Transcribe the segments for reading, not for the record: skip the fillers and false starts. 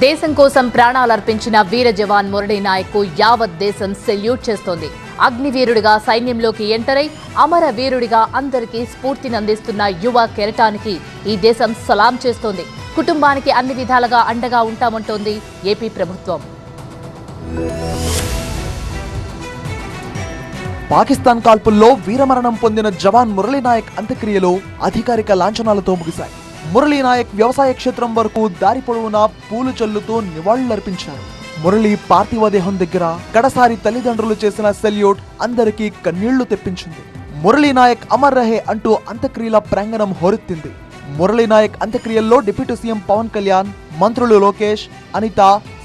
దేశం కోసం ప్రాణాలర్పించిన వీర జవాన్ మురళీ నాయక్ కు యావత్ దేశం సెల్యూట్ చేస్తోంది. అగ్నివీరుడిగా సైన్యంలోకి ఎంటరై అమర వీరుడిగా అందరికీ స్ఫూర్తినందిస్తున్న యువ కెరటానికి ఈ దేశం సలాం చేస్తోంది. కుటుంబానికి అన్ని విధాలుగా అండగా ఉంటామంటోంది ఏపీ ప్రభుత్వం. పాకిస్తాన్ కాల్పుల్లో వీరమరణం పొందిన జవాన్ మురళీ నాయక్ అంత్యక్రియలు అధికారిక లాంఛనాలతో ముగిశాయి. మురళీ నాయక్ వ్యవసాయ క్షేత్రం వరకు దారి పొడవునా పూలు చల్లుతూ నివాళులర్పించారు. మురళీ పార్థివ దేహం దగ్గర కడసారి తల్లిదండ్రులు చేసిన సెల్యూట్ అందరికీ కన్నీళ్లు తెప్పించింది. మురళీ నాయక్ అమర్ రహే అంటూ అంత్యక్రియల ప్రాంగణం హోరెత్తింది. మురళీ నాయక్ అంత్యక్రియల్లో డిప్యూటీ సీఎం పవన్ కళ్యాణ్, మంత్రులు లోకేష్, అనిత,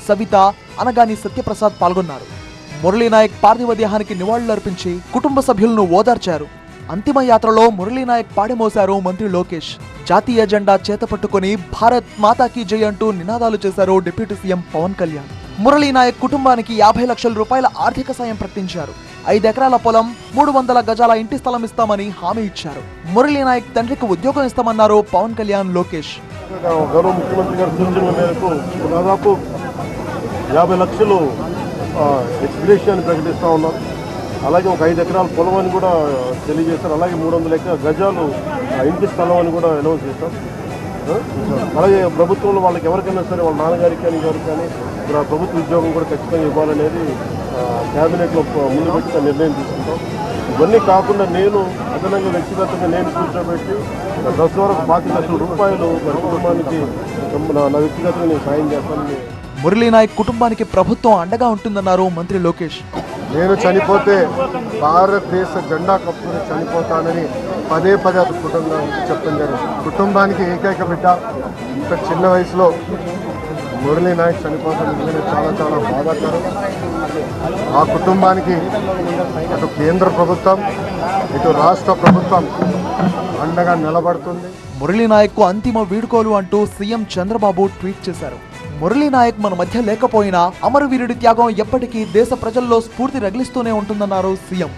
సవిత, అనగాని సత్యప్రసాద్ పాల్గొన్నారు. మురళీ నాయక్ పార్థివ దేహానికి నివాళులర్పించి కుటుంబ సభ్యులను ఓదార్చారు. అంతిమ యాత్రలో మురళీ నాయక్ పాడెమోశారు మంత్రి లోకేష్. జాతీయ జెండా చేతపట్టుకుని భారత్ మాతాకి జై అంటూ నినాదాలు చేశారు డిప్యూటీ సీఎం పవన్ కళ్యాణ్. మురళీ నాయక్ కుటుంబానికి 50 లక్షల రూపాయల ఆర్థిక సాయం ప్రకటించారు. 5 ఎకరాల పొలం, 300 గజాల ఇంటి స్థలం ఇస్తామని హామీ ఇచ్చారు. మురళీ నాయక్ తండ్రికి ఉద్యోగం ఇస్తామన్నారు పవన్ కళ్యాణ్, లోకేష్. గౌరవ ముఖ్యమంత్రి గారి సూచనల మేరకు దాదాపు 50 లక్షలు ఎక్స్గ్రేషియాన్ని ప్రకటిస్తూ ఉన్నారు. అలాగే ఒక 5 ఎకరాల పొలం అని కూడా తెలియజేస్తారు. అలాగే 300 గజాలు ఇంటి స్థలం అని కూడా అనౌన్స్ చేస్తాం. అలాగే ప్రభుత్వంలో వాళ్ళకి ఎవరికైనా సరే వాళ్ళ నాన్నగారికి కానీ ఎవరికి కానీ ప్రభుత్వ ఉద్యోగం కూడా ఖచ్చితంగా ఇవ్వాలనేది క్యాబినెట్లో ముందు పెట్టి నిర్ణయం తీసుకుంటాం. ఇవన్నీ కాకుండా నేను అదనంగా వ్యక్తిగతంగా నేను కూర్చోబెట్టి దశ వరకు 25 లక్షల రూపాయలు మరి కుటుంబానికి నా వ్యక్తిగతంగా నేను సాయం చేస్తానని. మురళీ నాయక్ కుటుంబానికి ప్రభుత్వం అండగా ఉంటుందన్నారు మంత్రి లోకేష్. నేను చనిపోతే భారతదేశ జెండా కప్పుకొని చనిపోతానని పదే కుటుంబానికి చెప్పడం జరిగింది. కుటుంబానికి ఏకైక బిడ్డ ఇంత చిన్న వయసులో మురళీ నాయక్ చనిపోతాను చాలా చాలా బాధాకరం. ఆ కుటుంబానికి అటు కేంద్ర ప్రభుత్వం ఇటు రాష్ట్ర ప్రభుత్వం అండగా నిలబడుతుంది. మురళీ నాయక్ కు అంతిమ వీడ్కోలు అంటూ సీఎం చంద్రబాబు ట్వీట్ చేశారు. మురళీ నాయక్ మన మధ్య లేకపోయినా అమరవీరుడి త్యాగం ఎప్పటికీ దేశ ప్రజల్లో స్ఫూర్తి రగిలిస్తూనే ఉంటుందన్నారు సీఎం.